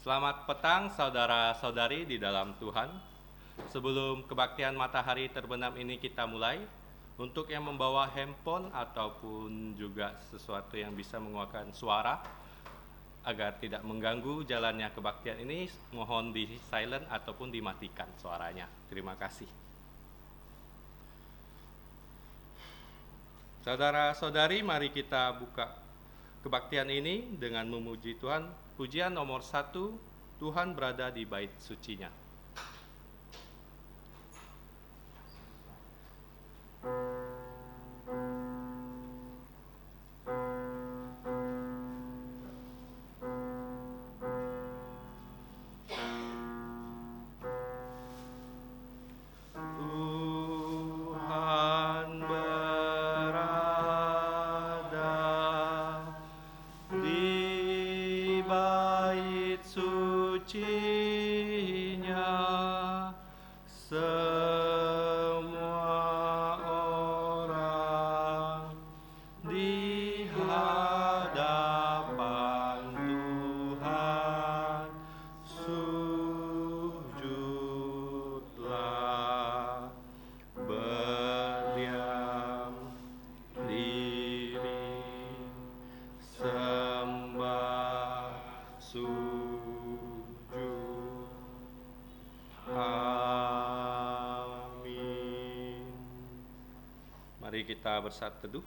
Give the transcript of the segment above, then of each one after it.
Selamat petang saudara-saudari di dalam Tuhan. Sebelum kebaktian matahari terbenam ini kita mulai, untuk yang membawa handphone ataupun juga sesuatu yang bisa mengeluarkan suara agar tidak mengganggu jalannya kebaktian ini, mohon di silent ataupun dimatikan suaranya. Terima kasih. Saudara-saudari, mari kita buka kebaktian ini dengan memuji Tuhan. Pujian nomor 1, Tuhan berada di bait sucinya. Mari kita bersatu teduh.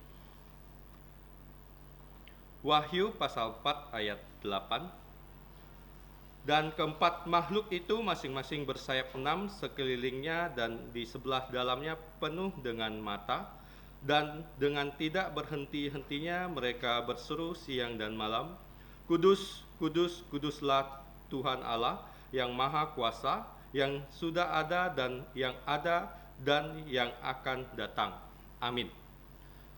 Wahyu pasal 4 ayat 8. Dan keempat makhluk itu masing-masing bersayap 6 sekelilingnya dan di sebelah dalamnya penuh dengan mata, dan dengan tidak berhenti-hentinya mereka berseru siang dan malam, Kudus, kudus, kuduslah Tuhan Allah yang Maha Kuasa, yang sudah ada dan yang akan datang. Amin.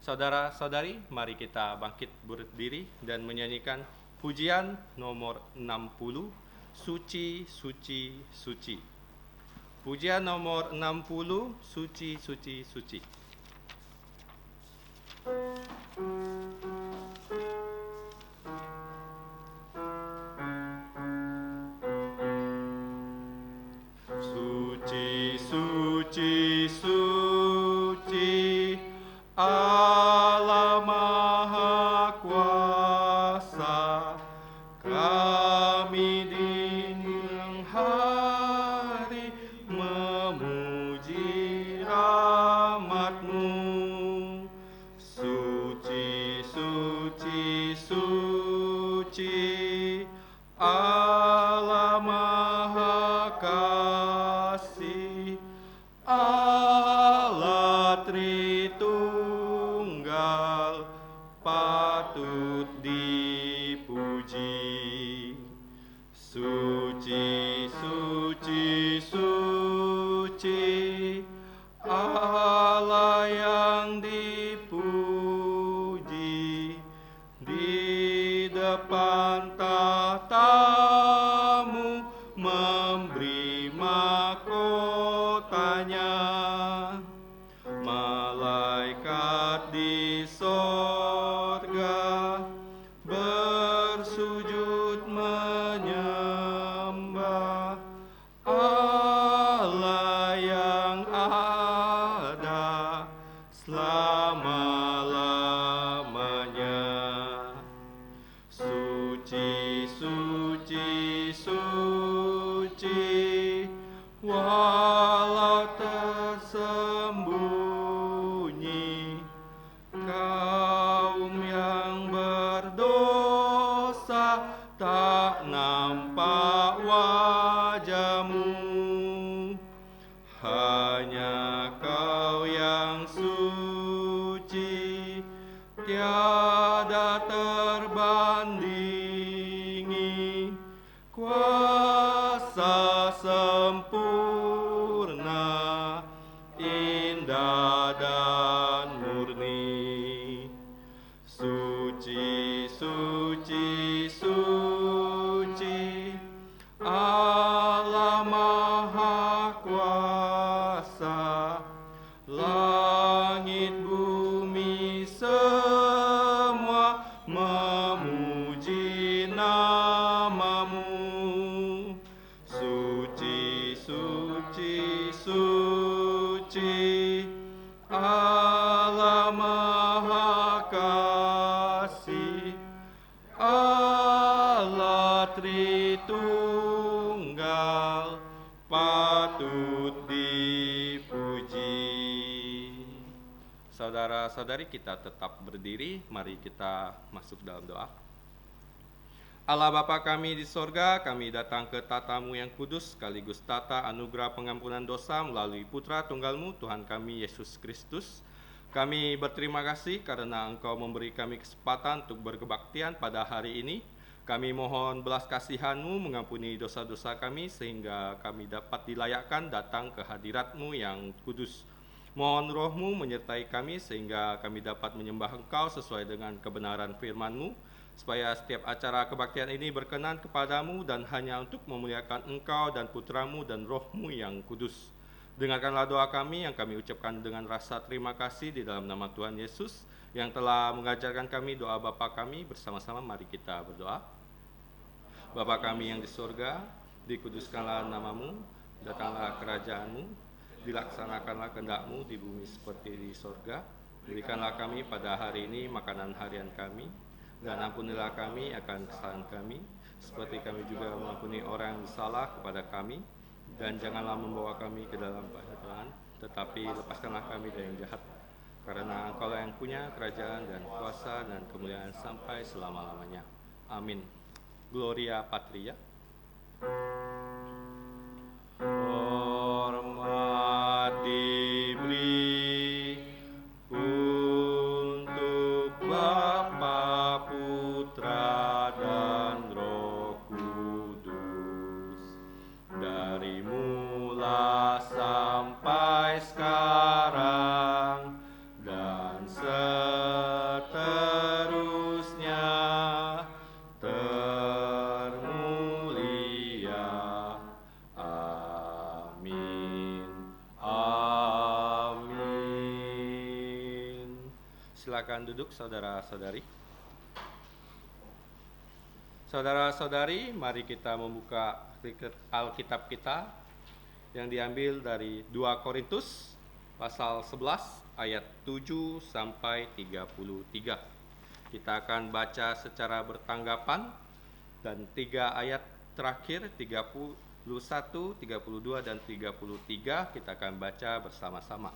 Saudara-saudari, mari kita bangkit berdiri dan menyanyikan pujian nomor 60, Suci, Suci, Suci. Pujian nomor 60, Suci, Suci, Suci. Suci, suci, suci, Allah Maha Kuasa, kami dini hari memuji rahmat-Mu. Suci, suci, suci, Allah Maha Kasih, Allah Tritunggal, patut dipuji. Suci, suci, suci, Allah yang dipuji. Di depan tahta-Mu memberi mahkotanya, malaikat di sorga bersujud menyembah Allah yang ada selama-lamanya. Suci, suci, suci, walau tersembunyi, kaum yang berdosa tak nampak wajah-Mu. Hanya Kau yang suci, tiada terbandingi, kuasa sempurna, indah dan murni. Suci, suci, suci, Allah Maha Kuasa, langit bumi semua memuji nama-Mu. Tritunggal, patut dipuji. Saudara-saudari, kita tetap berdiri, mari kita masuk dalam doa. Allah Bapa kami di sorga, kami datang ke tatamu yang kudus, sekaligus tata anugerah pengampunan dosa melalui Putra Tunggalmu, Tuhan kami Yesus Kristus. Kami berterima kasih karena Engkau memberi kami kesempatan untuk berkebaktian pada hari ini. Kami mohon belas kasihan-Mu mengampuni dosa-dosa kami, sehingga kami dapat dilayakkan datang ke hadirat-Mu yang kudus. Mohon Roh-Mu menyertai kami, sehingga kami dapat menyembah Engkau sesuai dengan kebenaran firman-Mu, supaya setiap acara kebaktian ini berkenan kepadamu dan hanya untuk memuliakan Engkau dan Putramu dan Roh-Mu yang kudus. Dengarkanlah doa kami yang kami ucapkan dengan rasa terima kasih di dalam nama Tuhan Yesus yang telah mengajarkan kami doa Bapa kami. Bersama-sama mari kita berdoa. Bapa kami yang di surga, dikuduskanlah namamu, datanglah kerajaan-Mu, dilaksanakanlah kehendak-Mu di bumi seperti di surga. Berikanlah kami pada hari ini makanan harian kami, dan ampunilah kami akan kesalahan kami, seperti kami juga mengampuni orang yang bersalah kepada kami. Dan janganlah membawa kami ke dalam penyakit, tetapi lepaskanlah kami dari yang jahat. Karena Engkau yang punya kerajaan dan kuasa dan kemuliaan sampai selama-lamanya. Amin. Gloria Patria. Hormat diberi untuk Bapa, Putra, dan Roh Kudus, dari mula sampai sekarang dan seterusnya, termulia. Amin. Amin. Silakan duduk, saudara-saudari. Saudara-saudari, mari kita membuka Alkitab kita yang diambil dari 2 Korintus pasal 11 ayat 7 sampai 33. Kita akan baca secara bertanggapan, dan 3 ayat terakhir 31, 32 dan 33 kita akan baca bersama-sama.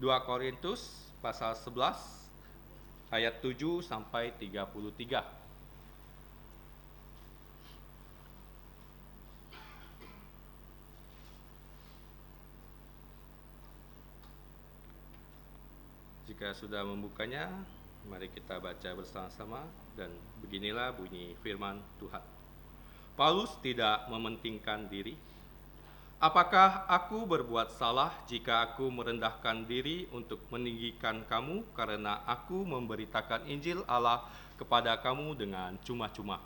2 Korintus pasal 11 ayat 7 sampai 33. Jika sudah membukanya, mari kita baca bersama-sama, dan beginilah bunyi firman Tuhan. Paulus tidak mementingkan diri. Apakah aku berbuat salah jika aku merendahkan diri untuk meninggikan kamu karena aku memberitakan Injil Allah kepada kamu dengan cuma-cuma?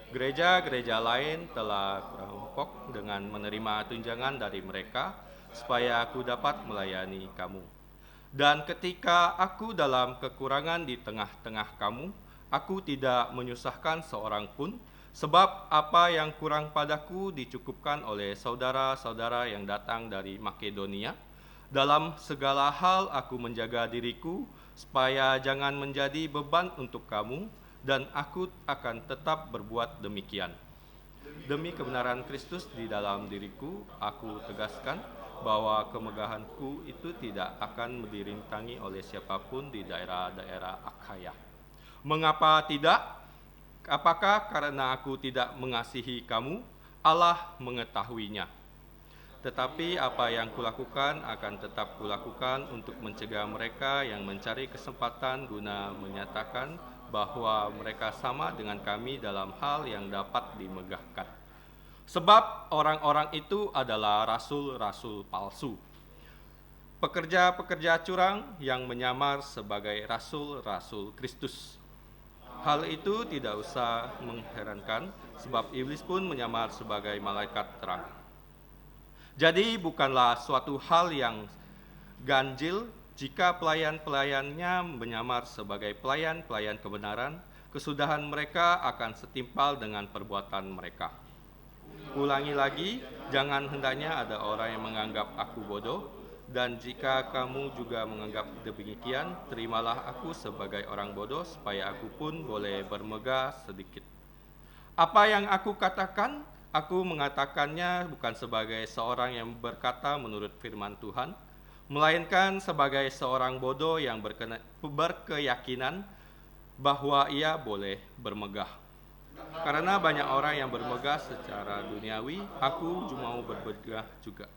Gereja-gereja lain telah berampok dengan menerima tunjangan dari mereka supaya aku dapat melayani kamu. Dan ketika aku dalam kekurangan di tengah-tengah kamu, aku tidak menyusahkan seorang pun, sebab apa yang kurang padaku dicukupkan oleh saudara-saudara yang datang dari Makedonia. Dalam segala hal aku menjaga diriku, supaya jangan menjadi beban untuk kamu, dan aku akan tetap berbuat demikian. Demi kebenaran Kristus di dalam diriku, aku tegaskan bahwa kemegahanku itu tidak akan dirintangi oleh siapapun di daerah-daerah Akhaya. Mengapa tidak? Apakah karena aku tidak mengasihi kamu? Allah mengetahuinya. Tetapi apa yang kulakukan akan tetap kulakukan untuk mencegah mereka yang mencari kesempatan guna menyatakan bahwa mereka sama dengan kami dalam hal yang dapat dimegahkan. Sebab orang-orang itu adalah rasul-rasul palsu, pekerja-pekerja curang yang menyamar sebagai rasul-rasul Kristus. Hal itu tidak usah mengherankan, sebab iblis pun menyamar sebagai malaikat terang. Jadi bukanlah suatu hal yang ganjil jika pelayan-pelayannya menyamar sebagai pelayan-pelayan kebenaran, kesudahan mereka akan setimpal dengan perbuatan mereka. Ulangi lagi, jangan hendaknya ada orang yang menganggap aku bodoh, dan jika kamu juga menganggap demikian, terimalah aku sebagai orang bodoh, supaya aku pun boleh bermegah sedikit. Apa yang aku katakan, aku mengatakannya bukan sebagai seorang yang berkata menurut firman Tuhan, melainkan sebagai seorang bodoh yang berkeyakinan bahwa ia boleh bermegah. Karena banyak orang yang bermegah secara duniawi, aku mau bermegah juga.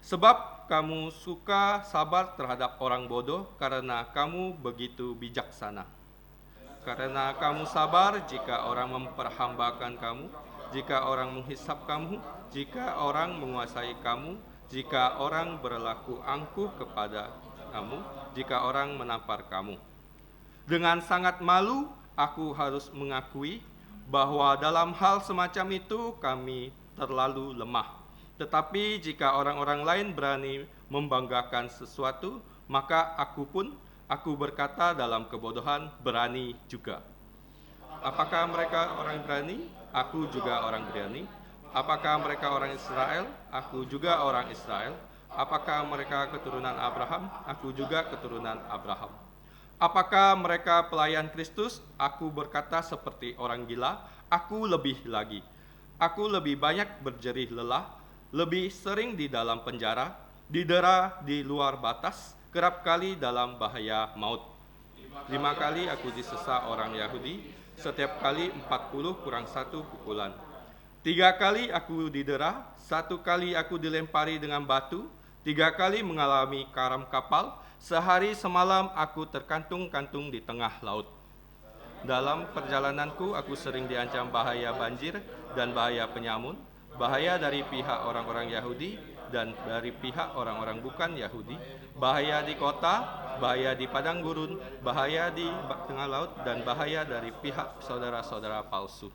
Sebab kamu suka sabar terhadap orang bodoh karena kamu begitu bijaksana. Karena kamu sabar jika orang memperhambakan kamu, jika orang menghisap kamu, jika orang menguasai kamu, jika orang berlaku angkuh kepada kamu, jika orang menampar kamu. Dengan sangat malu, aku harus mengakui bahwa dalam hal semacam itu kami terlalu lemah. Tetapi jika orang-orang lain berani membanggakan sesuatu, maka aku berkata dalam kebodohan berani juga. Apakah mereka orang berani? Aku juga orang berani. Apakah mereka orang Israel? Aku juga orang Israel. Apakah mereka keturunan Abraham? Aku juga keturunan Abraham. Apakah mereka pelayan Kristus? Aku berkata seperti orang gila. Aku lebih lagi. Aku lebih banyak berjerih lelah, lebih sering di dalam penjara, didera di luar batas, kerap kali dalam bahaya maut. 5 kali aku disesa orang Yahudi, setiap kali 40 kurang 1 pukulan. 3 kali aku didera, 1 kali aku dilempari dengan batu, 3 kali mengalami karam kapal, sehari semalam aku terkantung-kantung di tengah laut. Dalam perjalananku aku sering diancam bahaya banjir dan bahaya penyamun, bahaya dari pihak orang-orang Yahudi dan dari pihak orang-orang bukan Yahudi, bahaya di kota, bahaya di padang gurun, bahaya di tengah laut, dan bahaya dari pihak saudara-saudara palsu.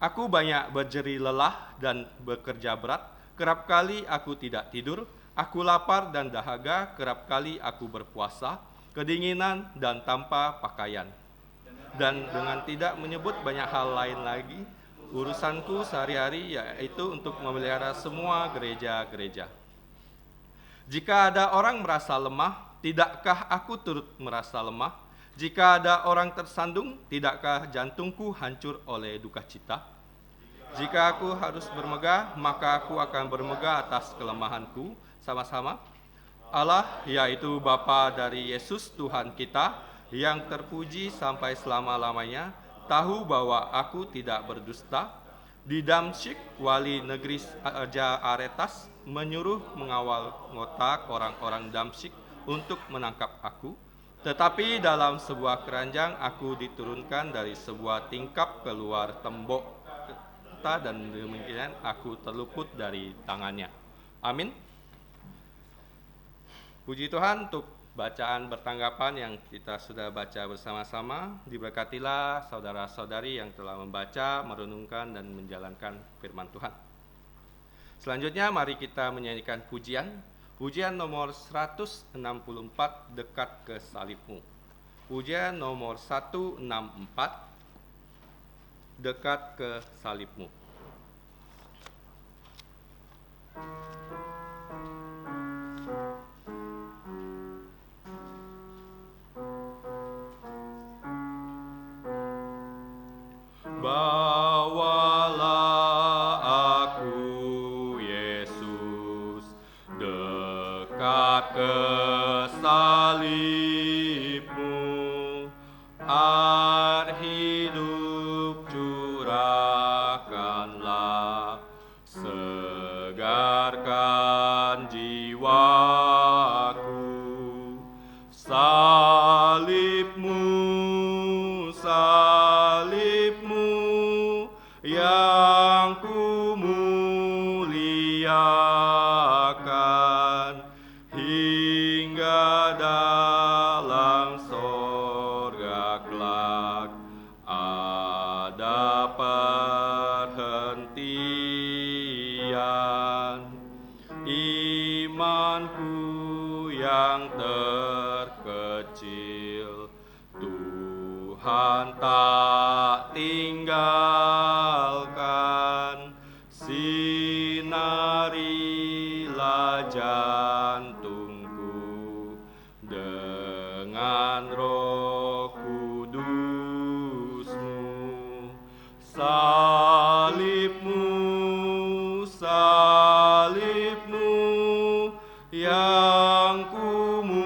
Aku banyak berjerih lelah dan bekerja berat, kerap kali aku tidak tidur, aku lapar dan dahaga, kerap kali aku berpuasa, kedinginan dan tanpa pakaian. Dan dengan tidak menyebut banyak hal lain lagi, urusanku sehari-hari yaitu untuk memelihara semua gereja-gereja. Jika ada orang merasa lemah, tidakkah aku turut merasa lemah? Jika ada orang tersandung, tidakkah jantungku hancur oleh duka cita? Jika aku harus bermegah, maka aku akan bermegah atas kelemahanku sama-sama. Allah, yaitu Bapa dari Yesus Tuhan kita, yang terpuji sampai selama-lamanya, tahu bahwa aku tidak berdusta. Di Damsyik, wali negeri Raja Aretas menyuruh mengawal ngotak orang-orang Damsyik untuk menangkap aku. Tetapi dalam sebuah keranjang aku diturunkan dari sebuah tingkap keluar tembok kota, dan demikian aku terluput dari tangannya. Amin. Puji Tuhan untuk bacaan bertanggapan yang kita sudah baca bersama-sama. Diberkatilah saudara-saudari yang telah membaca, merenungkan, dan menjalankan firman Tuhan. Selanjutnya mari kita menyanyikan pujian. Pujian nomor 164, Dekat ke Salibmu. Pujian nomor 164, Dekat ke Salibmu. Bawalah aku, Yesus, dekat ke salib-Mu, air hidup curahkanlah, segarkan jiwaku. Salib-Mu, yang ku muliakan, hingga dalam sorga kelak ada perhentian. Imanku yang terkecil, Tuhan tak tinggalkan. Sinarilah jantungku dengan Roh Kudus-Mu. Salibmu, salibmu yang kumuliakan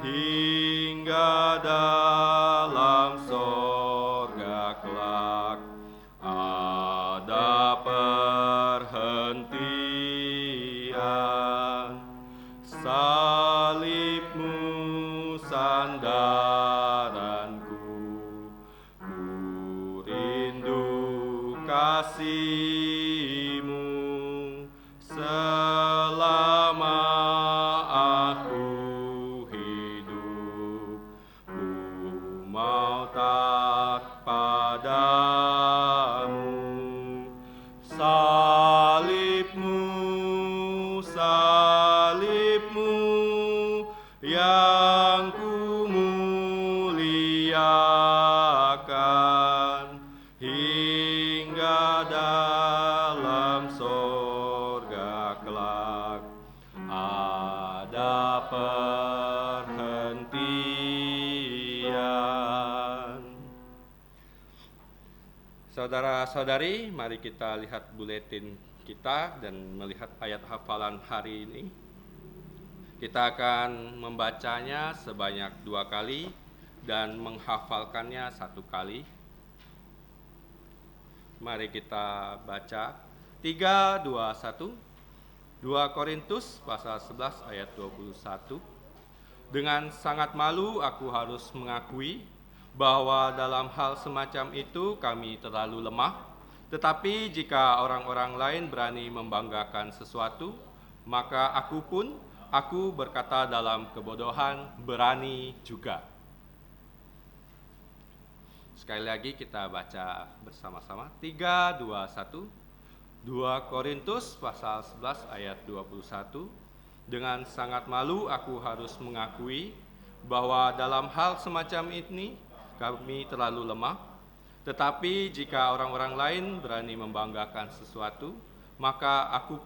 hingga dalam sorga kelak ada perhentian. Salibmu sandaranku, ku rindu kasih-Mu selama aku hidup. Ku mau taat padamu. Salibmu, salibmu yang kumuliakan hingga dalam sorga kelak ada perhentian. Saudara-saudari, mari kita lihat buletin kita dan melihat ayat hafalan hari ini. Kita akan membacanya sebanyak 2 kali dan menghafalkannya 1 kali. Mari kita baca 3, 2, 1. 2 Korintus pasal 11 ayat 21. Dengan sangat malu aku harus mengakui bahwa dalam hal semacam itu kami terlalu lemah. Tetapi jika orang-orang lain berani membanggakan sesuatu, maka aku berkata dalam kebodohan, berani juga. Sekali lagi kita baca bersama-sama. 3, 2, 1. 2 Korintus pasal 11 ayat 21. Dengan sangat malu aku harus mengakui bahwa dalam hal semacam ini kami terlalu lemah. Tetapi jika orang-orang lain berani membanggakan sesuatu, maka aku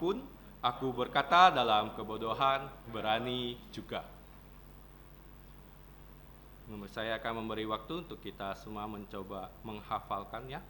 berkata dalam kebodohan, berani juga. Saya akan memberi waktu untuk kita semua mencoba menghafalkannya.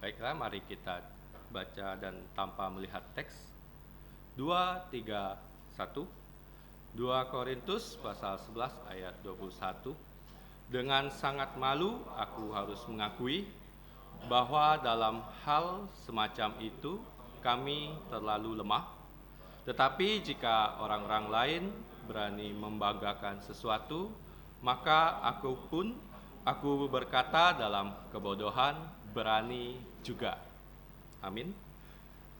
Baiklah, mari kita baca dan tanpa melihat teks. 2, 3, 1. 2 Korintus pasal 11 ayat 21. Dengan sangat malu aku harus mengakui bahwa dalam hal semacam itu kami terlalu lemah. Tetapi jika orang-orang lain berani membanggakan sesuatu, maka aku berkata dalam kebodohan, berani juga. Amin.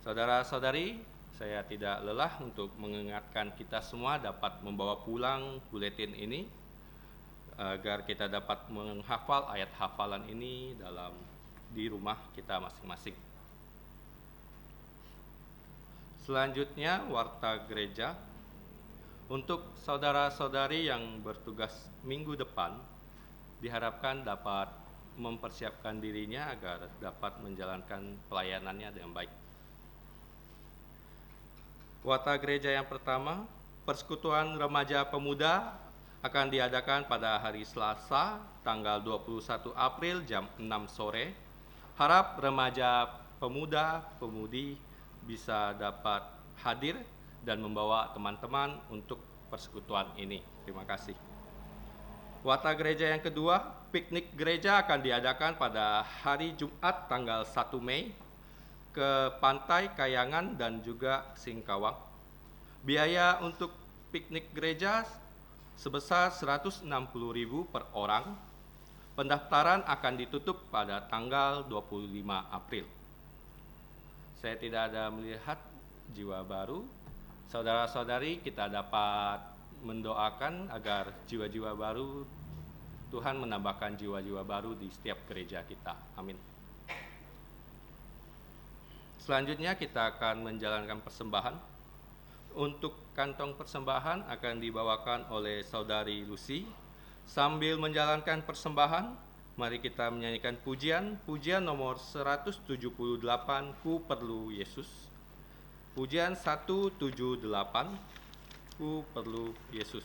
Saudara-saudari, saya tidak lelah untuk mengingatkan kita semua dapat membawa pulang buletin ini agar kita dapat menghafal ayat hafalan ini di rumah kita masing-masing. Selanjutnya, warta gereja. Untuk saudara-saudari yang bertugas minggu depan, diharapkan dapat mempersiapkan dirinya agar dapat menjalankan pelayanannya dengan baik. Warta gereja yang pertama, Persekutuan Remaja Pemuda akan diadakan pada hari Selasa, tanggal 21 April jam 6 sore. Harap remaja pemuda-pemudi bisa dapat hadir dan membawa teman-teman untuk persekutuan ini. Terima kasih. Warta gereja yang kedua, piknik gereja akan diadakan pada hari Jumat tanggal 1 Mei ke Pantai Kayangan dan juga Singkawang. Biaya untuk piknik gereja sebesar 160.000 per orang. Pendaftaran akan ditutup pada tanggal 25 April. Saya tidak ada melihat jiwa baru. Saudara-saudari, kita dapat mendoakan agar jiwa-jiwa baru, Tuhan menambahkan jiwa-jiwa baru di setiap gereja kita. Amin. Selanjutnya kita akan menjalankan persembahan. Untuk kantong persembahan akan dibawakan oleh Saudari Lucy. Sambil menjalankan persembahan, mari kita menyanyikan pujian nomor 178, Ku Perlu Yesus. Pujian 178, Ku Perlu Yesus.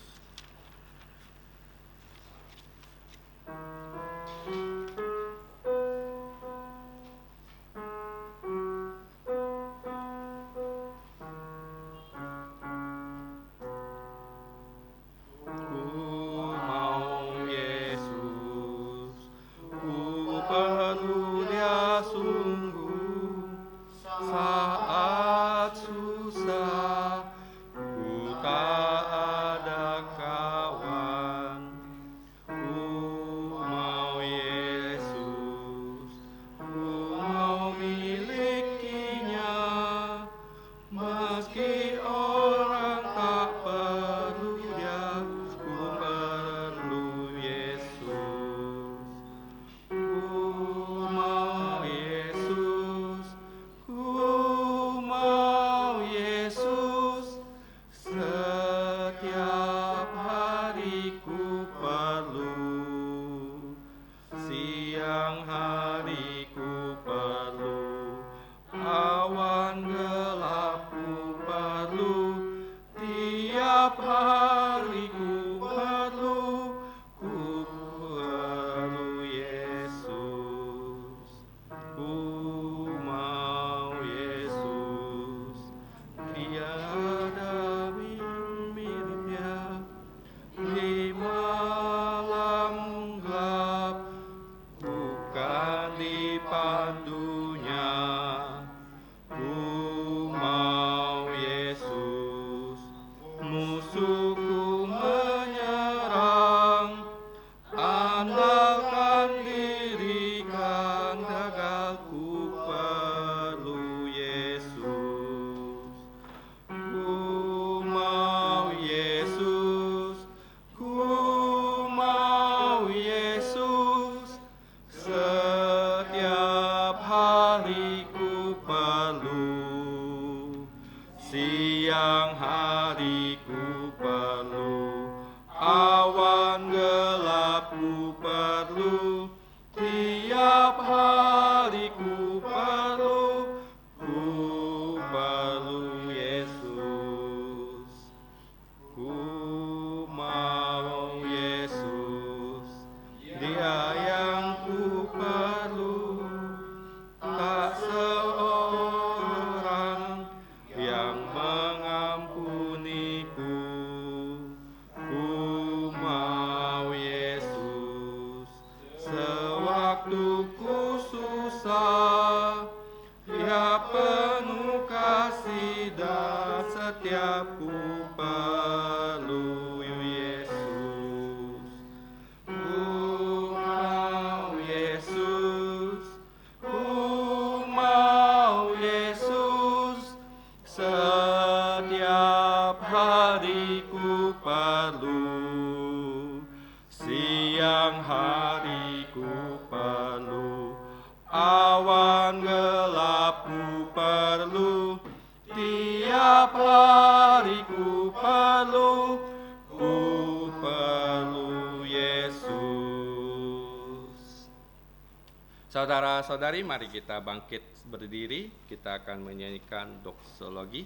Saudara-saudari, mari kita bangkit berdiri, kita akan menyanyikan doksologi.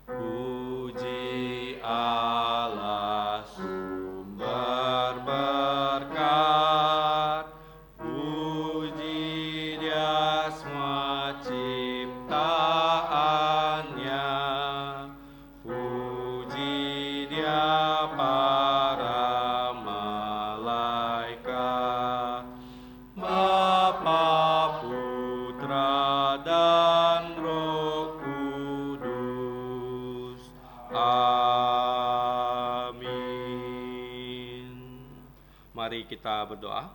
Puji Allah sumber berkat, puji Dia semua ciptaannya, puji Dia kita berdoa.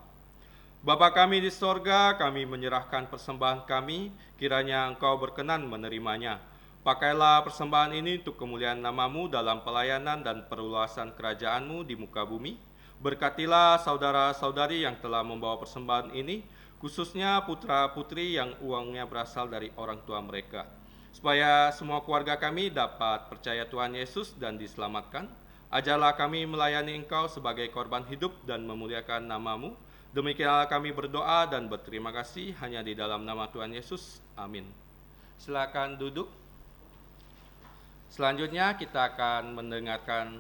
Bapa kami di sorga, kami menyerahkan persembahan kami, kiranya Engkau berkenan menerimanya. Pakailah persembahan ini untuk kemuliaan nama-Mu dalam pelayanan dan perluasan kerajaan-Mu di muka bumi. Berkatilah saudara-saudari yang telah membawa persembahan ini, khususnya putra-putri yang uangnya berasal dari orang tua mereka, supaya semua keluarga kami dapat percaya Tuhan Yesus dan diselamatkan. Ajarlah kami melayani Engkau sebagai korban hidup dan memuliakan nama-Mu. Demikianlah kami berdoa dan berterima kasih hanya di dalam nama Tuhan Yesus. Amin. Silakan duduk. Selanjutnya kita akan mendengarkan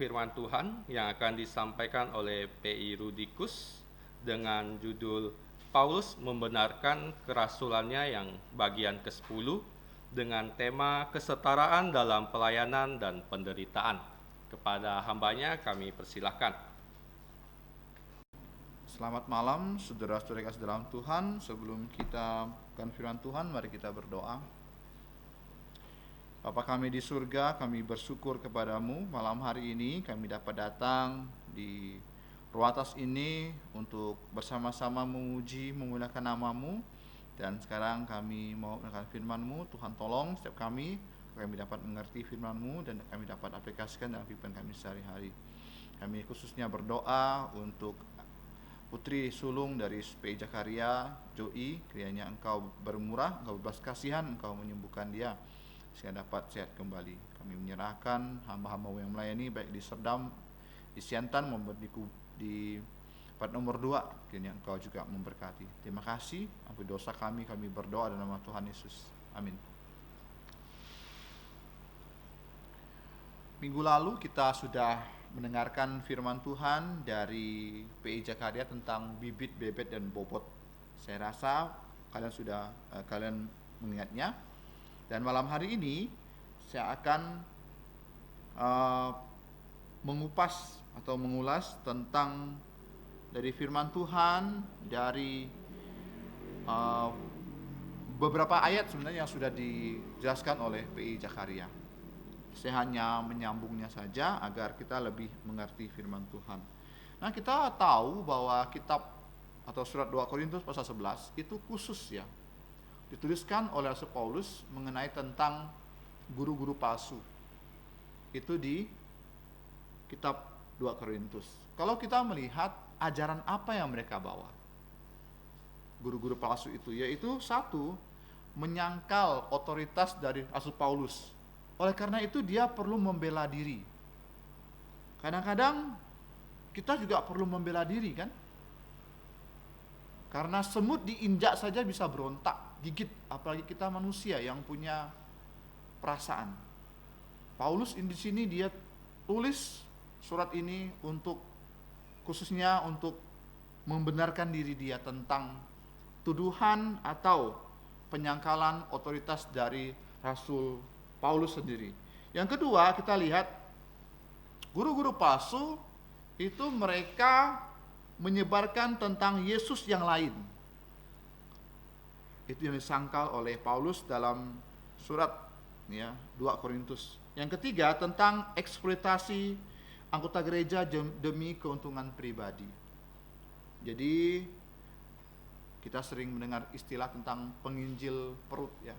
firman Tuhan yang akan disampaikan oleh P.I. Rudikus dengan judul Paulus membenarkan kerasulannya yang bagian ke-10 dengan tema kesetaraan dalam pelayanan dan penderitaan. Kepada hambanya kami persilahkan. Selamat malam saudara-saudara kasih dalam Tuhan. Sebelum kita akan firman Tuhan, mari kita berdoa. Bapa kami di surga, kami bersyukur kepadamu malam hari ini kami dapat datang di ruatas ini untuk bersama-sama memuji, memuliakan nama-Mu. Dan sekarang kami mau mendengarkan firman-Mu. Tuhan tolong setiap kami dapat mengerti firman-Mu dan kami dapat aplikasikan dalam kehidupan kami sehari-hari. Kami khususnya berdoa untuk putri sulung dari PI Jakaria, Joy, kiranya Engkau bermurah, Engkau berbelas kasihan, Engkau menyembuhkan dia sehingga dapat sehat kembali. Kami menyerahkan hamba-hamba yang melayani baik di Serdam, di Siantan maupun di part nomor 2, kiranya Engkau juga memberkati. Terima kasih, ampuni dosa kami berdoa dalam nama Tuhan Yesus. Amin. Minggu lalu kita sudah mendengarkan firman Tuhan dari PI Jakaria tentang bibit, bebet, dan bobot. Saya rasa kalian mengingatnya. Dan malam hari ini saya akan mengupas atau mengulas tentang dari firman Tuhan dari beberapa ayat sebenarnya yang sudah dijelaskan oleh PI Jakaria. Saya hanya menyambungnya saja agar kita lebih mengerti firman Tuhan. Nah, kita tahu bahwa kitab atau surat 2 Korintus pasal 11 itu khusus ya, dituliskan oleh Rasul Paulus mengenai tentang guru-guru palsu. Itu di kitab 2 Korintus. Kalau kita melihat ajaran apa yang mereka bawa, guru-guru palsu itu, yaitu satu, menyangkal otoritas dari Rasul Paulus. Oleh karena itu dia perlu membela diri. Kadang-kadang kita juga perlu membela diri kan? Karena semut diinjak saja bisa berontak, gigit, apalagi kita manusia yang punya perasaan. Paulus di sini dia tulis surat ini khususnya untuk membenarkan diri dia tentang tuduhan atau penyangkalan otoritas dari Rasul Paulus sendiri. Yang kedua, kita lihat guru-guru palsu itu mereka menyebarkan tentang Yesus yang lain. Itu yang disangkal oleh Paulus dalam surat 2 Korintus. Yang ketiga, tentang eksploitasi anggota gereja demi keuntungan pribadi. Jadi kita sering mendengar istilah tentang penginjil perut ya.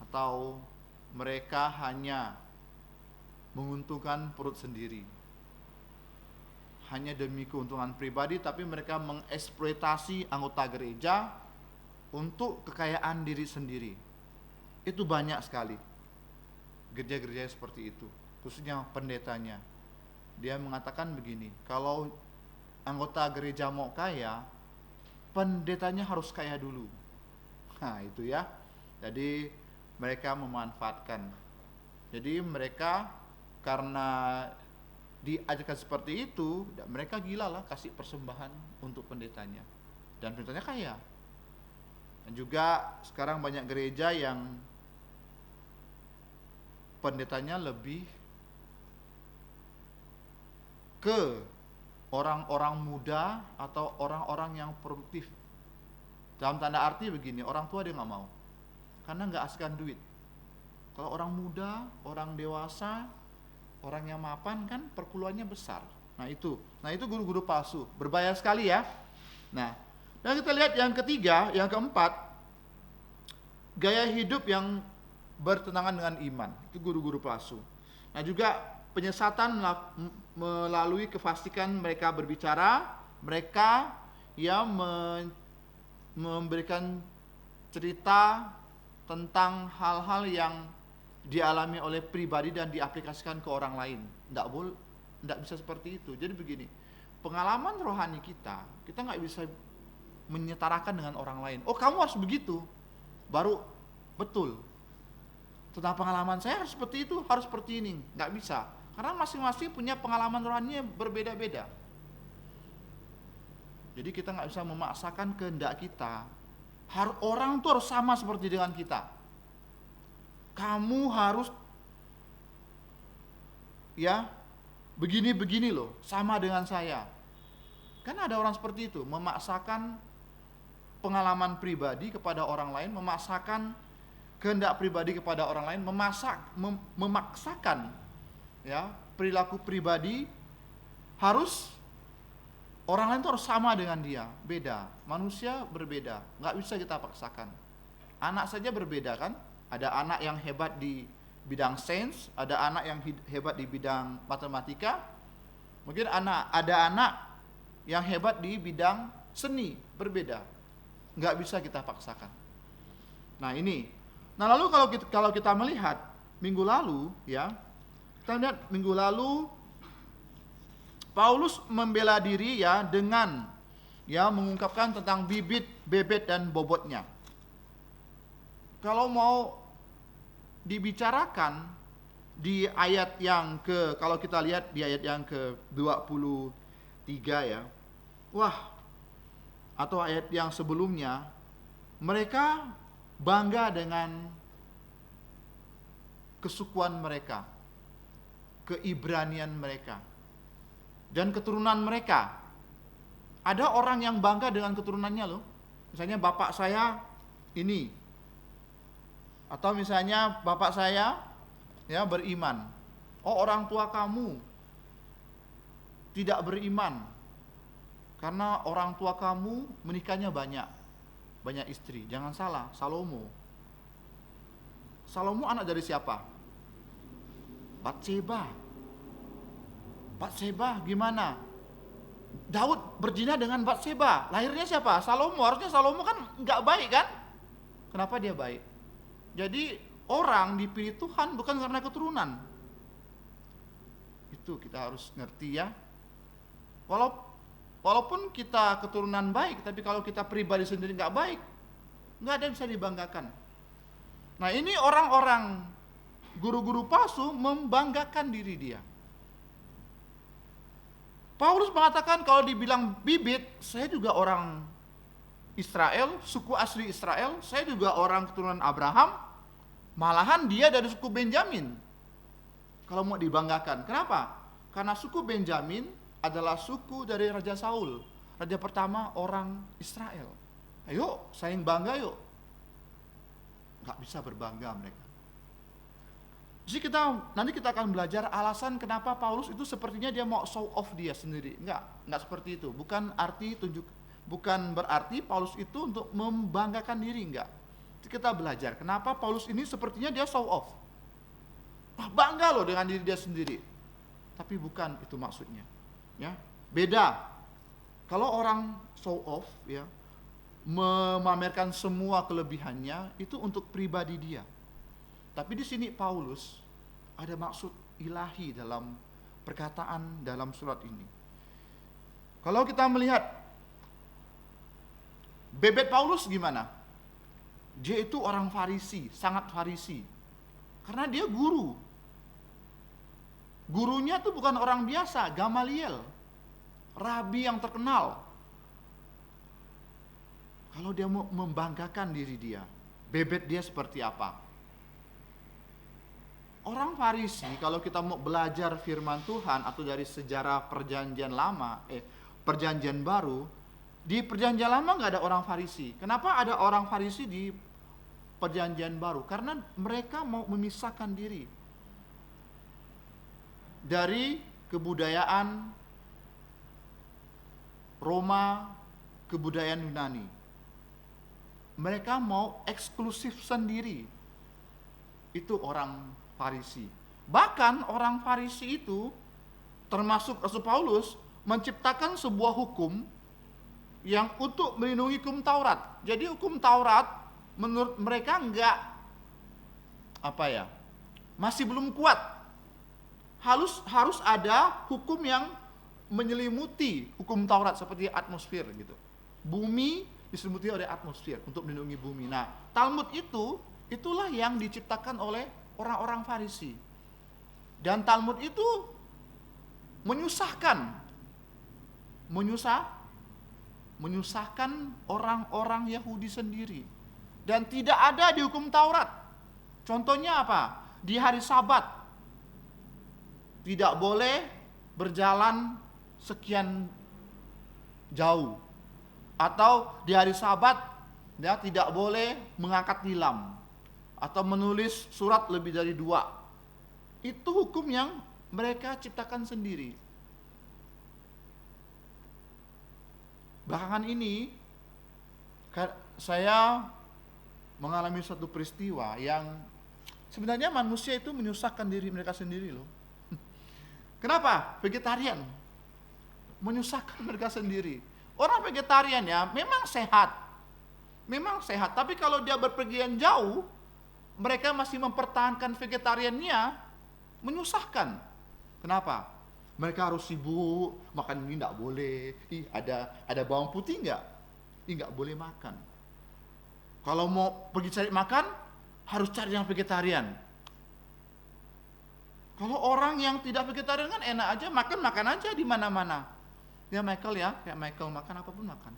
Atau mereka hanya menguntungkan perut sendiri. Hanya demi keuntungan pribadi, tapi mereka mengeksploitasi anggota gereja untuk kekayaan diri sendiri. Itu banyak sekali gereja-gereja seperti itu, khususnya pendetanya. Dia mengatakan begini, kalau anggota gereja mau kaya, pendetanya harus kaya dulu. Nah itu ya. Jadi mereka memanfaatkan. Jadi mereka karena diajarkan seperti itu, mereka gila lah kasih persembahan untuk pendetanya. Dan pendetanya kaya. Dan juga sekarang banyak gereja yang pendetanya lebih ke orang-orang muda atau orang-orang yang produktif. Dalam tanda arti begini, orang tua dia nggak mau, karena nggak askan duit. Kalau orang muda, orang dewasa, orang yang mapan kan perpuluhannya besar. Nah itu guru-guru palsu, berbahaya sekali ya. Nah, dan kita lihat yang ketiga, yang keempat, gaya hidup yang bertentangan dengan iman, itu guru-guru palsu. Nah juga penyesatan melalui kefasikan mereka berbicara, mereka yang memberikan cerita tentang hal-hal yang dialami oleh pribadi dan diaplikasikan ke orang lain. Tidak bisa seperti itu. Jadi begini, pengalaman rohani kita nggak bisa menyetarakan dengan orang lain. Oh kamu harus begitu, baru betul. Tentang pengalaman saya harus seperti itu, harus seperti ini. Nggak bisa, karena masing-masing punya pengalaman rohaninya berbeda-beda. Jadi kita nggak bisa memaksakan kehendak kita. Orang tuh harus sama seperti dengan kita. Kamu harus ya begini-begini loh, sama dengan saya. Kan ada orang seperti itu, memaksakan pengalaman pribadi kepada orang lain, memaksakan kehendak pribadi kepada orang lain, memaksakan ya perilaku pribadi harus orang lain itu harus sama dengan dia. Beda, manusia berbeda, nggak bisa kita paksakan. Anak saja berbeda kan, ada anak yang hebat di bidang sains, ada anak yang hebat di bidang matematika, mungkin ada anak yang hebat di bidang seni, berbeda, nggak bisa kita paksakan. Nah ini, lalu kalau kita melihat minggu lalu ya, kita lihat minggu lalu Paulus membela diri ya dengan ya mengungkapkan tentang bibit, bebet dan bobotnya. Kalau mau dibicarakan di ayat yang kalau kita lihat di ayat yang ke-23 ya. Wah, atau ayat yang sebelumnya, mereka bangga dengan kesukuan mereka, keibranian mereka, dan keturunan mereka. Ada orang yang bangga dengan keturunannya loh. Misalnya bapak saya ini, atau misalnya bapak saya ya beriman. Oh orang tua kamu tidak beriman karena orang tua kamu menikahnya banyak istri. Jangan salah, Salomo anak dari siapa? Batseba gimana? Daud berzina dengan Batseba. Lahirnya siapa? Salomo. Harusnya Salomo kan nggak baik kan? Kenapa dia baik? Jadi orang dipilih Tuhan bukan karena keturunan. Itu kita harus ngerti ya. Walaupun kita keturunan baik, tapi kalau kita pribadi sendiri nggak baik, nggak ada yang bisa dibanggakan. Nah ini orang-orang guru-guru palsu membanggakan diri dia. Paulus mengatakan kalau dibilang bibit, saya juga orang Israel, suku asli Israel, saya juga orang keturunan Abraham, malahan dia dari suku Benjamin. Kalau mau dibanggakan, kenapa? Karena suku Benjamin adalah suku dari Raja Saul, raja pertama orang Israel. Ayo, saling bangga yuk. Gak bisa berbangga mereka. Jadi nanti kita akan belajar alasan kenapa Paulus itu sepertinya dia mau show off dia sendiri. Enggak seperti itu. Bukan berarti Paulus itu untuk membanggakan diri, enggak. Jadi kita belajar kenapa Paulus ini sepertinya dia show off. Wah, bangga loh dengan diri dia sendiri. Tapi bukan itu maksudnya. Ya, beda. Kalau orang show off ya, memamerkan semua kelebihannya itu untuk pribadi dia. Tapi di sini Paulus ada maksud ilahi dalam perkataan dalam surat ini. Kalau kita melihat bebet Paulus gimana? Dia itu orang Farisi, sangat Farisi. Karena dia guru. Gurunya tuh bukan orang biasa, Gamaliel, rabi yang terkenal. Kalau dia mau membanggakan diri dia, bebet dia seperti apa? Orang Farisi, kalau kita mau belajar firman Tuhan atau dari sejarah perjanjian lama, perjanjian baru, di perjanjian lama nggak ada orang Farisi. Kenapa ada orang Farisi di perjanjian baru? Karena mereka mau memisahkan diri dari kebudayaan Roma, kebudayaan Yunani. Mereka mau eksklusif sendiri. Itu orang Farisi. Bahkan orang Farisi itu, termasuk Rasul Paulus, menciptakan sebuah hukum yang untuk melindungi hukum Taurat. Jadi hukum Taurat menurut mereka masih belum kuat. Harus ada hukum yang menyelimuti hukum Taurat seperti atmosfer gitu. Bumi diselimuti oleh atmosfer untuk melindungi bumi. Nah, Talmud itulah yang diciptakan oleh orang-orang Farisi. Dan Talmud itu menyusahkan orang-orang Yahudi sendiri. Dan tidak ada di hukum Taurat. Contohnya apa? Di hari Sabat tidak boleh berjalan sekian jauh, atau di hari Sabat tidak boleh mengangkat tilam atau menulis surat lebih dari 2. Itu hukum yang mereka ciptakan sendiri. Belakangan ini saya mengalami suatu peristiwa yang sebenarnya manusia itu menyusahkan diri mereka sendiri loh. Kenapa? Vegetarian menyusahkan mereka sendiri. Orang vegetarian ya memang sehat, tapi kalau dia berpergian jauh, mereka masih mempertahankan vegetariannya, menyusahkan. Kenapa? Mereka harus sibuk, makan ini enggak boleh. Ada bawang putih enggak? Enggak boleh makan. Kalau mau pergi cari makan, harus cari yang vegetarian. Kalau orang yang tidak vegetarian kan enak aja, makan aja di mana-mana. Ya kayak Michael makan apapun makan.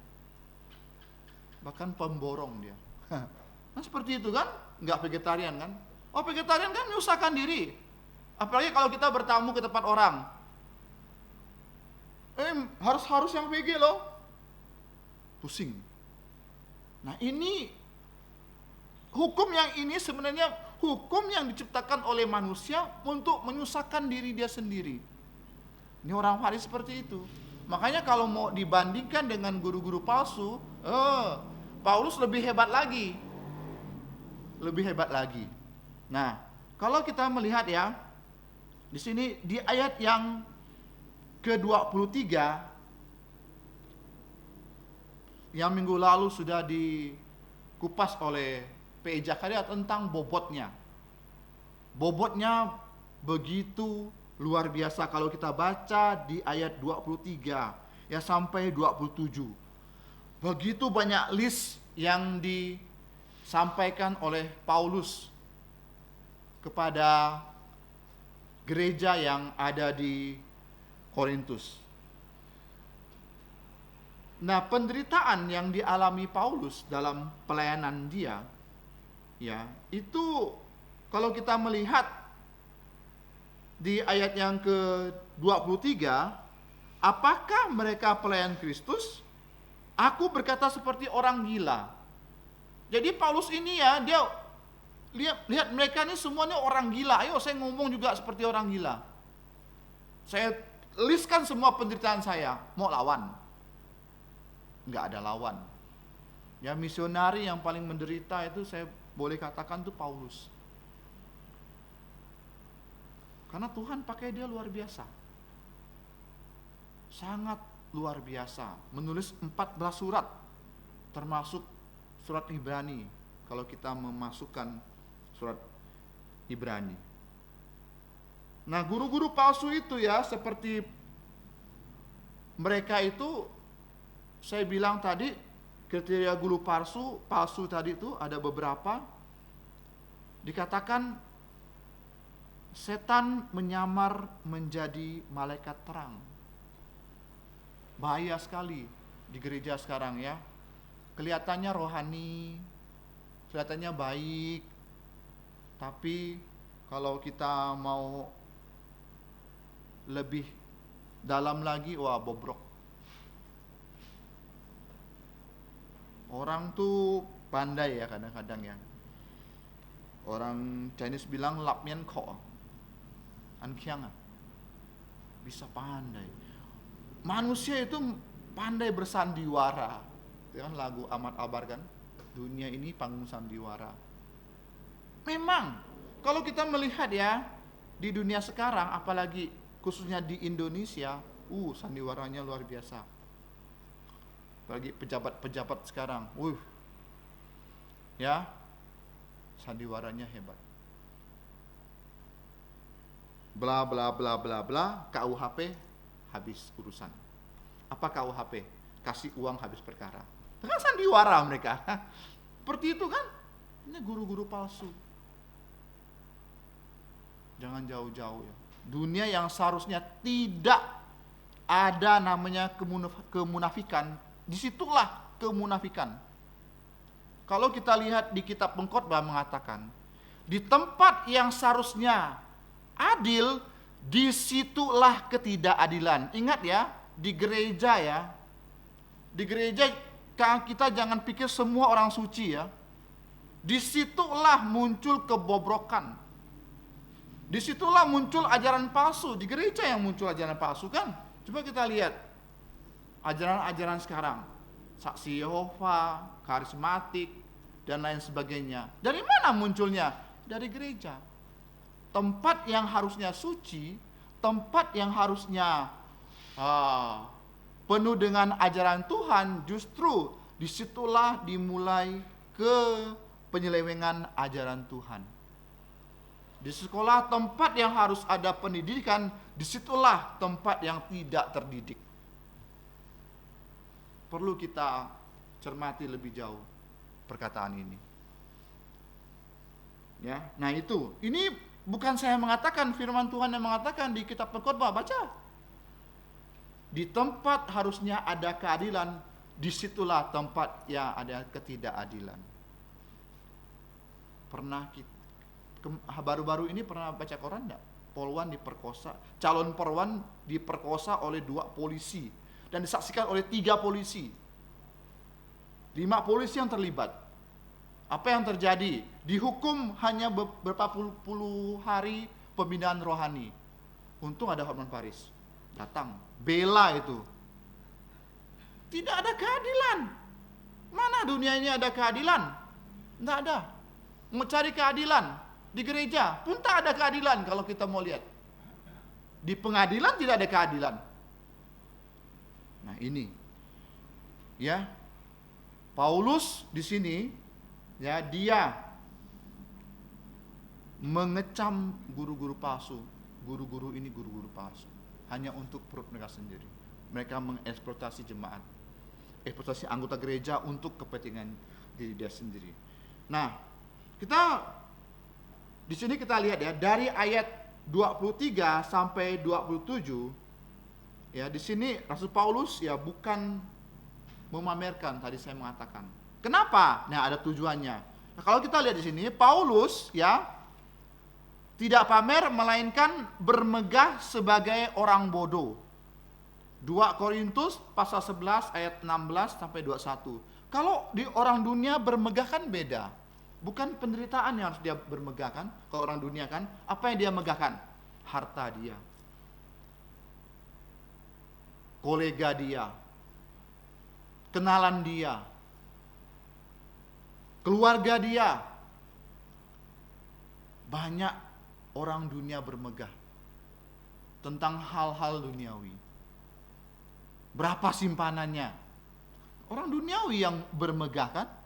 Bahkan pemborong dia. Nah seperti itu kan, enggak vegetarian kan? Oh vegetarian kan menyusahkan diri. Apalagi kalau kita bertamu ke tempat orang. Harus yang VG loh. Pusing. Nah ini hukum yang sebenarnya hukum yang diciptakan oleh manusia untuk menyusahkan diri dia sendiri. Ini orang Farisi seperti itu. Makanya kalau mau dibandingkan dengan guru-guru palsu, Paulus lebih hebat lagi. Nah, kalau kita melihat ya, di sini di ayat yang ke-23 yang minggu lalu sudah dikupas oleh P.E. Zakaria tentang bobotnya. Bobotnya begitu luar biasa kalau kita baca di ayat 23 ya sampai 27. Begitu banyak list yang disampaikan oleh Paulus kepada gereja yang ada di Korintus. Nah, penderitaan yang dialami Paulus dalam pelayanan dia, ya, itu kalau kita melihat di ayat yang ke-23, apakah mereka pelayan Kristus? Aku berkata seperti orang gila. Jadi Paulus ini ya, dia lihat mereka ini semuanya orang gila. Ayo saya ngomong juga seperti orang gila. Saya listkan semua penderitaan saya, mau lawan? Enggak ada lawan. Ya misionari yang paling menderita itu saya boleh katakan itu Paulus. Karena Tuhan pakai dia luar biasa. Sangat luar biasa. Menulis 14 surat, termasuk surat Ibrani. Kalau kita memasukkan surat Ibrani. Nah, guru-guru palsu itu ya, seperti mereka itu, saya bilang tadi, kriteria guru palsu tadi itu ada beberapa. Dikatakan setan menyamar menjadi malaikat terang. Bahaya sekali di gereja sekarang ya. Kelihatannya rohani, kelihatannya baik, tapi kalau kita mau lebih dalam lagi, wah bobrok. Orang tuh pandai ya kadang-kadang ya. Orang Chinese bilang lapmian ko, ankiang, bisa pandai. Manusia itu pandai bersandiwara. Itu kan lagu Ahmad Albar kan, dunia ini panggung sandiwara. Memang kalau kita melihat ya di dunia sekarang, apalagi khususnya di Indonesia, sandiwaranya luar biasa. Apalagi pejabat-pejabat sekarang, ya, sandiwaranya hebat. Bla bla bla bla bla, KUHP habis urusan. Apa KUHP? Kasih uang habis perkara. Itu kan sandiwara mereka. Seperti itu kan? Ini guru-guru palsu. Jangan jauh-jauh ya. Dunia yang seharusnya tidak ada namanya kemunafikan, disitulah kemunafikan. Kalau kita lihat di kitab Pengkhotbah mengatakan, di tempat yang seharusnya adil, disitulah ketidakadilan. Ingat ya, di gereja ya, di gereja kita jangan pikir semua orang suci ya. Disitulah muncul kebobrokan. Disitulah muncul ajaran palsu. Di gereja yang muncul ajaran palsu kan. Coba kita lihat ajaran-ajaran sekarang. Saksi Yehova, karismatik, dan lain sebagainya. Dari mana munculnya? Dari gereja. Tempat yang harusnya suci, tempat yang harusnya penuh dengan ajaran Tuhan, justru disitulah dimulai ke penyelewengan ajaran Tuhan. Di sekolah tempat yang harus ada pendidikan, disitulah tempat yang tidak terdidik. Perlu kita cermati lebih jauh perkataan ini. Ya, nah itu. Ini bukan saya mengatakan, firman Tuhan yang mengatakan di kitab Pengkhotbah, baca. Di tempat harusnya ada keadilan, disitulah tempat yang ada ketidakadilan. Pernah baru-baru ini pernah baca koran enggak? Polwan diperkosa, calon polwan diperkosa oleh 2 polisi dan disaksikan oleh 3 polisi. 5 polisi yang terlibat. Apa yang terjadi? Dihukum hanya beberapa puluh hari pembinaan rohani. Untung ada Hotman Paris datang, bela itu. Tidak ada keadilan. Mana dunia ini ada keadilan? Tidak ada. Mau cari keadilan di gereja pun tak ada keadilan kalau kita mau lihat. Di pengadilan tidak ada keadilan. Nah ini, ya, Paulus di sini, ya, dia mengecam guru-guru palsu. Guru-guru ini guru-guru palsu. Hanya untuk perut mereka sendiri. Mereka mengeksploitasi jemaat, eksploitasi anggota gereja untuk kepentingan diri dia sendiri. Nah, kita di sini kita lihat ya, dari ayat 23 sampai 27, ya, di sini Rasul Paulus ya bukan memamerkan, tadi saya mengatakan. Kenapa? Nah, ada tujuannya. Nah, kalau kita lihat di sini, Paulus ya tidak pamer, melainkan bermegah sebagai orang bodoh. 2 Korintus pasal 11 ayat 16 sampai 21. Kalau di orang dunia bermegah kan beda. Bukan penderitaan yang harus dia bermegah kan. Kalau orang dunia kan, apa yang dia megahkan? Harta dia, kolega dia, kenalan dia, keluarga dia. Banyak orang dunia bermegah tentang hal-hal duniawi. Berapa simpanannya? Orang duniawi yang bermegah kan?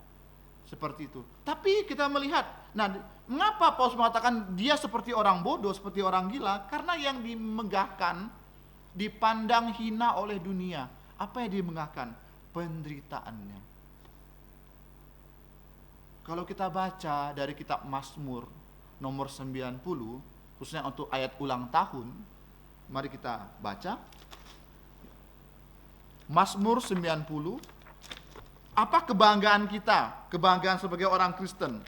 Seperti itu. Tapi kita melihat, nah, mengapa Paulus mengatakan dia seperti orang bodoh, seperti orang gila? Karena yang dimegahkan dipandang hina oleh dunia. Apa yang dimegahkan? Penderitaannya. Kalau kita baca dari kitab Mazmur nomor 90, khususnya untuk ayat ulang tahun, mari kita baca. Mazmur 90. Apa kebanggaan kita? Kebanggaan sebagai orang Kristen.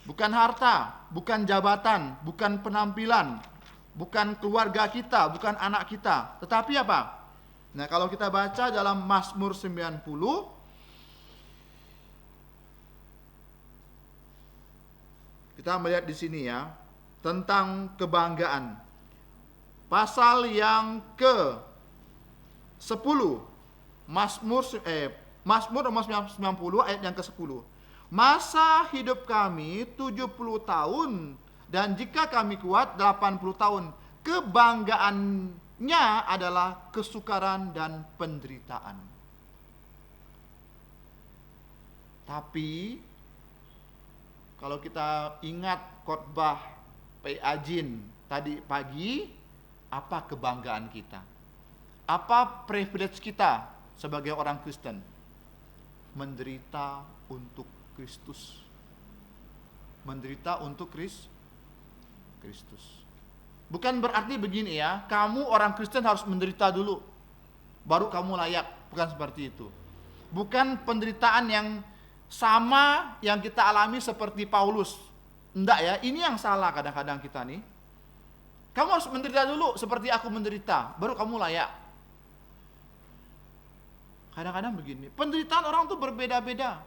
Bukan harta, bukan jabatan, bukan penampilan, bukan keluarga kita, bukan anak kita. Tetapi apa? Nah, kalau kita baca dalam Mazmur 90, kita melihat di sini ya, tentang kebanggaan. Pasal yang ke-10, Mazmur nomor 90 ayat yang ke-10. Masa hidup kami 70 tahun, dan jika kami kuat 80 tahun. Kebanggaannya adalah kesukaran dan penderitaan. Tapi kalau kita ingat khotbah Pak Ajin tadi pagi, apa kebanggaan kita? Apa privilege kita sebagai orang Kristen? Menderita untuk Kristus. Menderita untuk Kristus. Bukan berarti begini ya, kamu orang Kristen harus menderita dulu, baru kamu layak. Bukan seperti itu. Bukan penderitaan yang sama yang kita alami seperti Paulus. Enggak ya, ini yang salah kadang-kadang kita nih. Kamu harus menderita dulu seperti aku menderita, baru kamu layak. Kadang-kadang begini, penderitaan orang tuh berbeda-beda.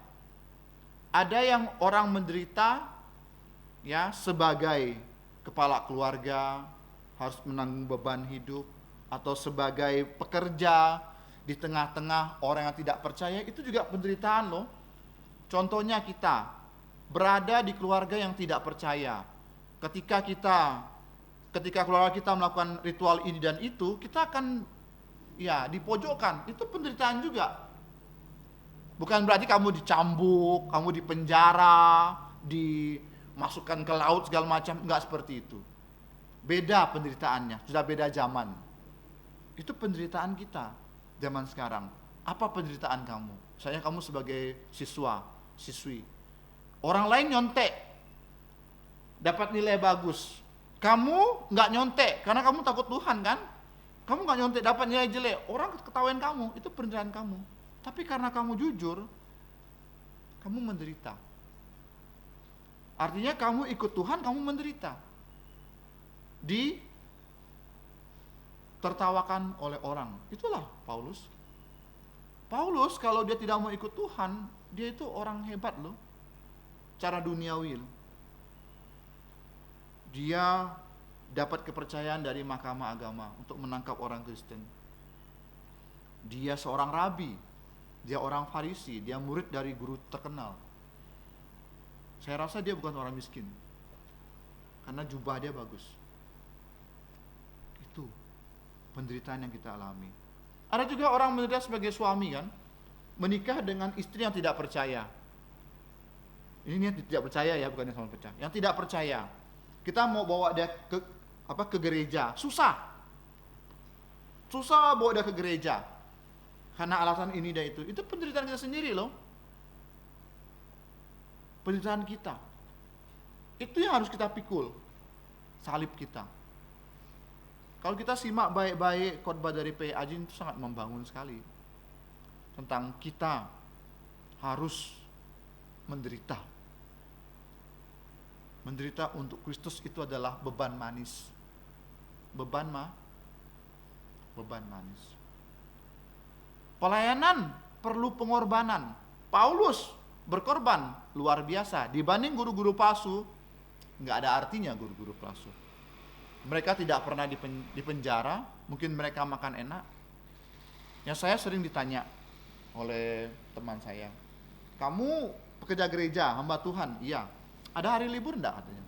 Ada yang orang menderita ya sebagai kepala keluarga, harus menanggung beban hidup, atau sebagai pekerja di tengah-tengah orang yang tidak percaya, itu juga penderitaan loh. Contohnya kita berada di keluarga yang tidak percaya. Ketika keluarga kita melakukan ritual ini dan itu, kita akan ya dipojokkan. Itu penderitaan juga. Bukan berarti kamu dicambuk, kamu dipenjara, dimasukkan ke laut segala macam, enggak seperti itu. Beda penderitaannya, sudah beda zaman. Itu penderitaan kita zaman sekarang. Apa penderitaan kamu? Misalnya kamu sebagai siswi. Orang lain nyontek, dapat nilai bagus. Kamu nggak nyontek karena kamu takut Tuhan kan? Kamu nggak nyontek dapat nilai jelek, orang ketawain kamu, itu penderitaan kamu. Tapi karena kamu jujur, kamu menderita. Artinya kamu ikut Tuhan, kamu menderita. Tertawakan oleh orang. Itulah Paulus. Paulus kalau dia tidak mau ikut Tuhan, dia itu orang hebat loh. Cara duniawi loh. Dia dapat kepercayaan dari mahkamah agama untuk menangkap orang Kristen. Dia seorang rabi. Dia orang Farisi, dia murid dari guru terkenal. Saya rasa dia bukan orang miskin, karena jubah dia bagus. Itu penderitaan yang kita alami. Ada juga orang menderita sebagai suami kan, menikah dengan istri yang tidak percaya. Ini yang tidak percaya ya, bukan yang sama percaya. Yang tidak percaya, kita mau bawa dia ke gereja, susah bawa dia ke gereja. Karena alasan ini dan itu penderitaan kita sendiri loh. Penderitaan kita. Itu yang harus kita pikul. Salib kita. Kalau kita simak baik-baik khotbah dari P. Ajin itu sangat membangun sekali. Tentang kita harus menderita. Menderita untuk Kristus itu adalah beban manis. Beban manis. Pelayanan perlu pengorbanan. Paulus berkorban luar biasa. Dibanding guru-guru palsu, nggak ada artinya guru-guru palsu. Mereka tidak pernah dipenjara, mungkin mereka makan enak. Yang saya sering ditanya oleh teman saya, kamu pekerja gereja, hamba Tuhan? Iya. Ada hari libur enggak katanya?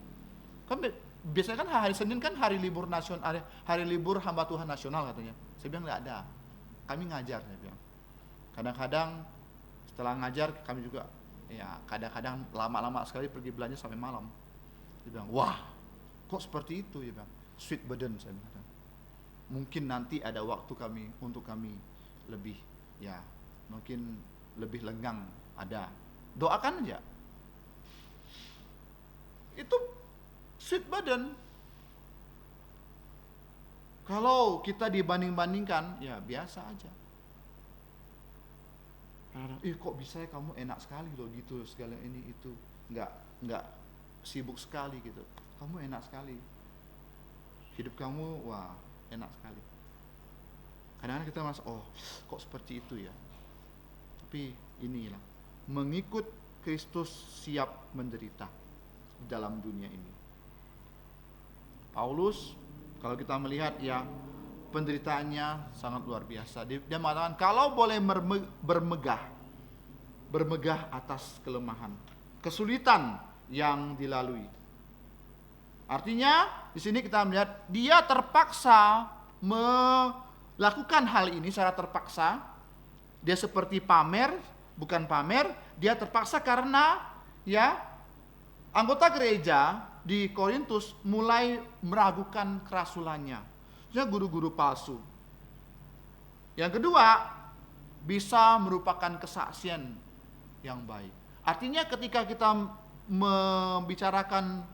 Kan biasanya kan hari Senin kan hari libur nasional, hari libur hamba Tuhan nasional katanya. Saya bilang enggak ada. Kami ngajar, saya bilang. Kadang-kadang setelah ngajar kami juga ya kadang-kadang lama-lama sekali pergi belanja sampai malam. Dia bilang, wah kok seperti itu? Dia bilang, sweet burden, saya bilang. Mungkin nanti ada waktu untuk kami lebih ya mungkin lebih lenggang, ada. Doakan aja. Itu sweet burden. Kalau kita dibanding-bandingkan ya biasa aja. Kok bisa ya kamu enak sekali loh gitu, segala ini itu, nggak sibuk sekali gitu. Kamu enak sekali, hidup kamu wah enak sekali. Kadang-kadang kita merasa kok seperti itu ya. Tapi inilah mengikut Kristus siap menderita dalam dunia ini. Paulus kalau kita melihat ya, penderitaannya sangat luar biasa. Dia mengatakan kalau boleh bermegah atas kelemahan, kesulitan yang dilalui. Artinya di sini kita melihat dia terpaksa melakukan hal ini secara terpaksa. Dia seperti bukan pamer, dia terpaksa karena anggota gereja di Korintus mulai meragukan kerasulannya. Guru-guru palsu. Yang kedua, bisa merupakan kesaksian yang baik. Artinya ketika kita membicarakan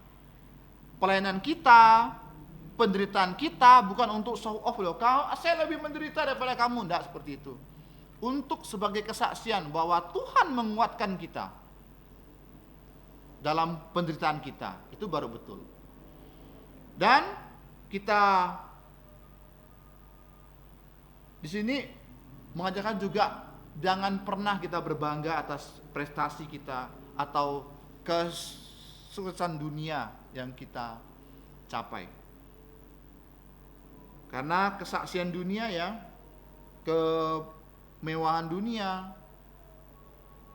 pelayanan kita, penderitaan kita, bukan untuk show off loh, saya lebih menderita daripada kamu, tidak seperti itu. Untuk sebagai kesaksian bahwa Tuhan menguatkan kita dalam penderitaan kita, itu baru betul. Dan kita di sini mengajarkan juga jangan pernah kita berbangga atas prestasi kita atau kesuksesan dunia yang kita capai. Karena kesaksian dunia kemewahan dunia,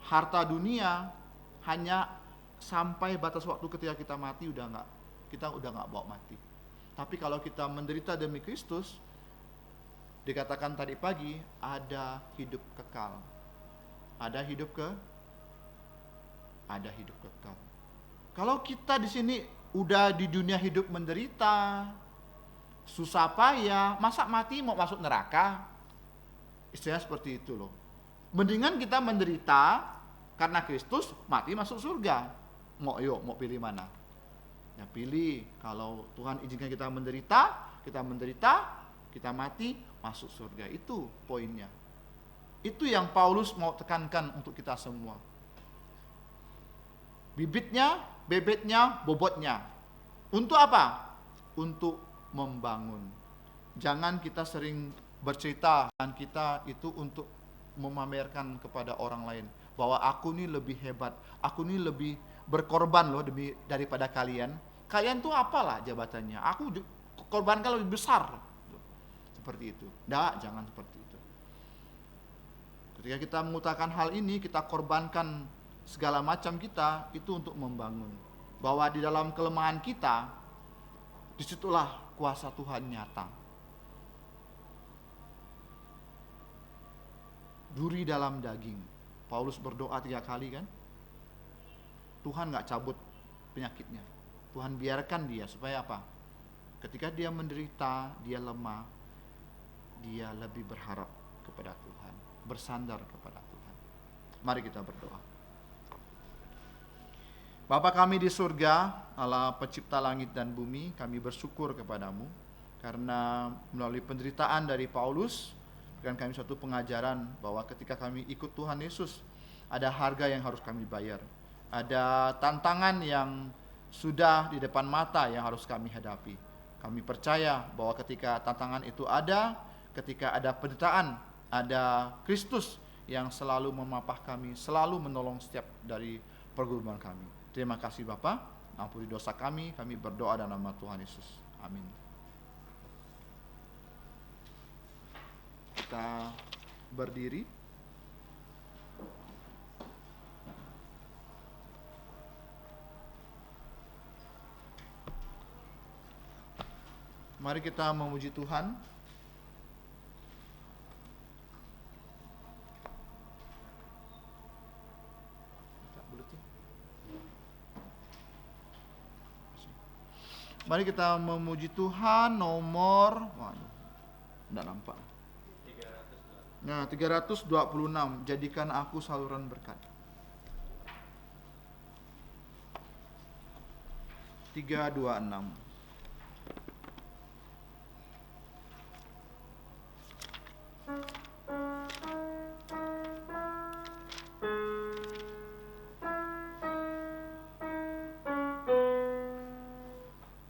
harta dunia hanya sampai batas waktu ketika kita mati kita udah nggak bawa mati. Tapi kalau kita menderita demi Kristus, dikatakan tadi pagi ada hidup kekal. Ada hidup kekal. Kalau kita di sini udah di dunia hidup menderita, susah payah, masa mati mau masuk neraka? Istilahnya seperti itu loh. Mendingan kita menderita karena Kristus, mati masuk surga. Mau pilih mana? Ya pilih kalau Tuhan izinkan kita menderita, kita mati, masuk surga. Itu poinnya. Itu yang Paulus mau tekankan untuk kita semua. Bibitnya, bebetnya, bobotnya. Untuk apa? Untuk membangun. Jangan kita sering bercerita dan kita itu untuk memamerkan kepada orang lain bahwa aku ini lebih hebat, aku ini lebih berkorban loh daripada kalian. Kalian tuh apalah jabatannya? Aku korbankan lebih besar. Seperti itu. Jangan seperti itu. Ketika kita mengutarakan hal ini, kita korbankan segala macam kita itu untuk membangun. Bahwa di dalam kelemahan kita, disitulah kuasa Tuhan nyata. Duri dalam daging. Paulus berdoa 3 kali kan? Tuhan gak cabut penyakitnya. Tuhan biarkan dia supaya apa? Ketika dia menderita, dia lemah, dia lebih berharap kepada Tuhan, bersandar kepada Tuhan. Mari kita berdoa. Bapa kami di surga, Allah pencipta langit dan bumi, kami bersyukur kepadamu karena melalui penderitaan dari Paulus berikan kami suatu pengajaran bahwa ketika kami ikut Tuhan Yesus, ada harga yang harus kami bayar, ada tantangan yang sudah di depan mata yang harus kami hadapi. Kami percaya bahwa ketika tantangan itu ada, ketika ada penderitaan, ada Kristus yang selalu memapah kami, selalu menolong setiap dari pergumulan kami. Terima kasih Bapa, ampuni dosa kami berdoa dalam nama Tuhan Yesus. Amin. Kita berdiri. Mari kita memuji Tuhan. Mari kita memuji Tuhan nomor, enggak nampak. 326, jadikan aku saluran berkat. 326.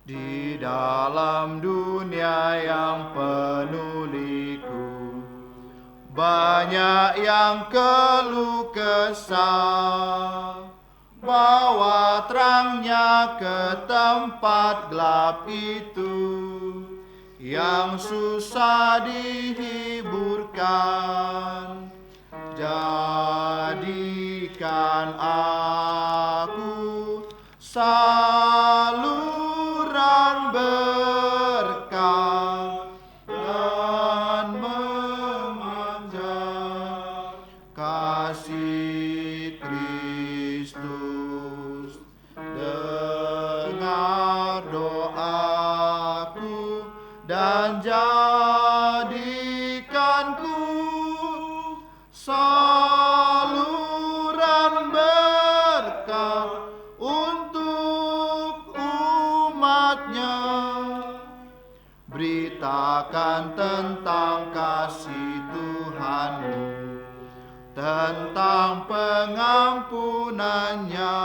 Di dalam dunia yang penuh liku, banyak yang keluh kesah, bawa terangnya ke tempat gelap itu. yang susah dihiburkan. Jadikan aku saluran berkat dan memanjang kasih Kristus. Dengar doaku dan jadikanku saluran berkat untuk umatnya. Beritakan tentang kasih Tuhanmu, tentang pengampunannya.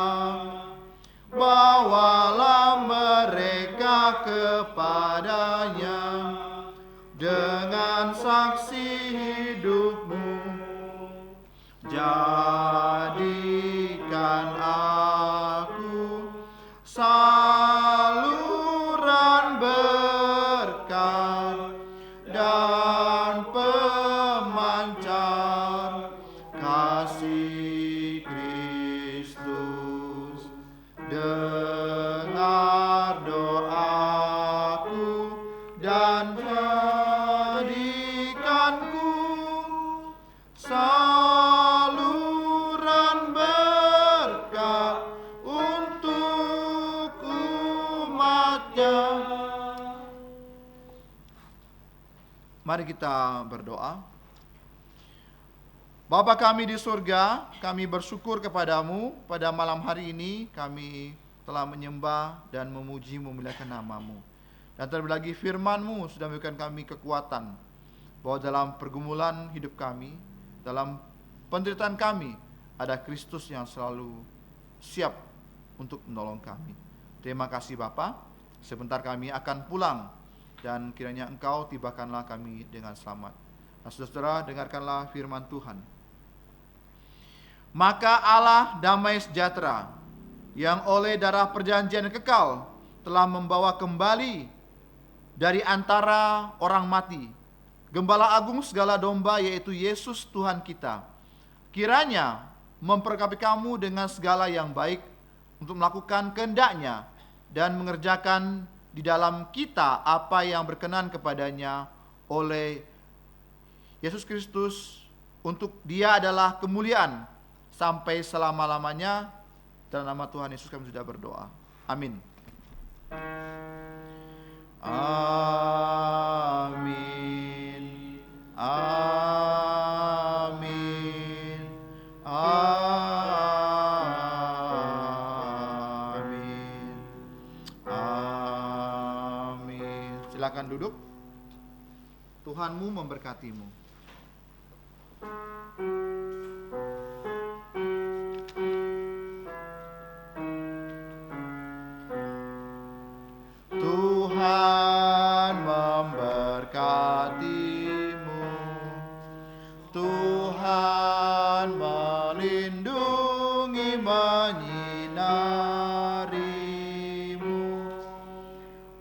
Bawalah mereka kepadanya dengan saksi hidupmu. Jadikan aku saluran berkat dan pemancar kasih Kristus. Dengar doaku dan jadikanku saluran berkat untuk umatnya. Mari kita berdoa. Bapa kami di surga, kami bersyukur kepadamu pada malam hari ini kami telah menyembah dan memuji memuliakan nama-Mu. Dan terlebih lagi firman-Mu sudah memberikan kami kekuatan bahwa dalam pergumulan hidup kami, dalam penderitaan kami, ada Kristus yang selalu siap untuk menolong kami. Terima kasih Bapa. Sebentar kami akan pulang dan kiranya Engkau tibakanlah kami dengan selamat. Nah, saudara, dengarkanlah firman Tuhan. Maka Allah damai sejahtera yang oleh darah perjanjian kekal telah membawa kembali dari antara orang mati Gembala Agung segala domba, yaitu Yesus Tuhan kita, kiranya memperlengkapi kamu dengan segala yang baik untuk melakukan kehendak-Nya dan mengerjakan di dalam kita apa yang berkenan kepadanya oleh Yesus Kristus. Untuk Dia adalah kemuliaan sampai selama-lamanya. Dalam nama Tuhan Yesus kami sudah berdoa. Amin. Amin. Amin. Amin. Amin. Silakan duduk. Tuhanmu memberkatimu. Tuhan memberkatimu. Tuhan melindungi, menyinarimu,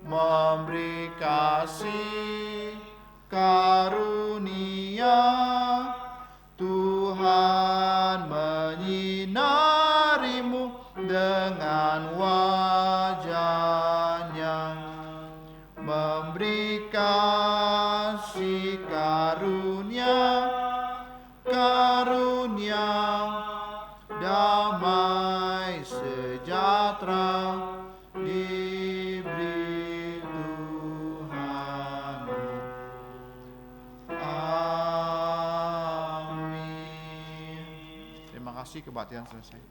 memberi kasih karunia. Tuhan menyinarimu dengan wajah-Nya, memberi kasih karunia, karunia damai sejahtera diberi Tuhan. Amin. Terima kasih, kebaktian selesai.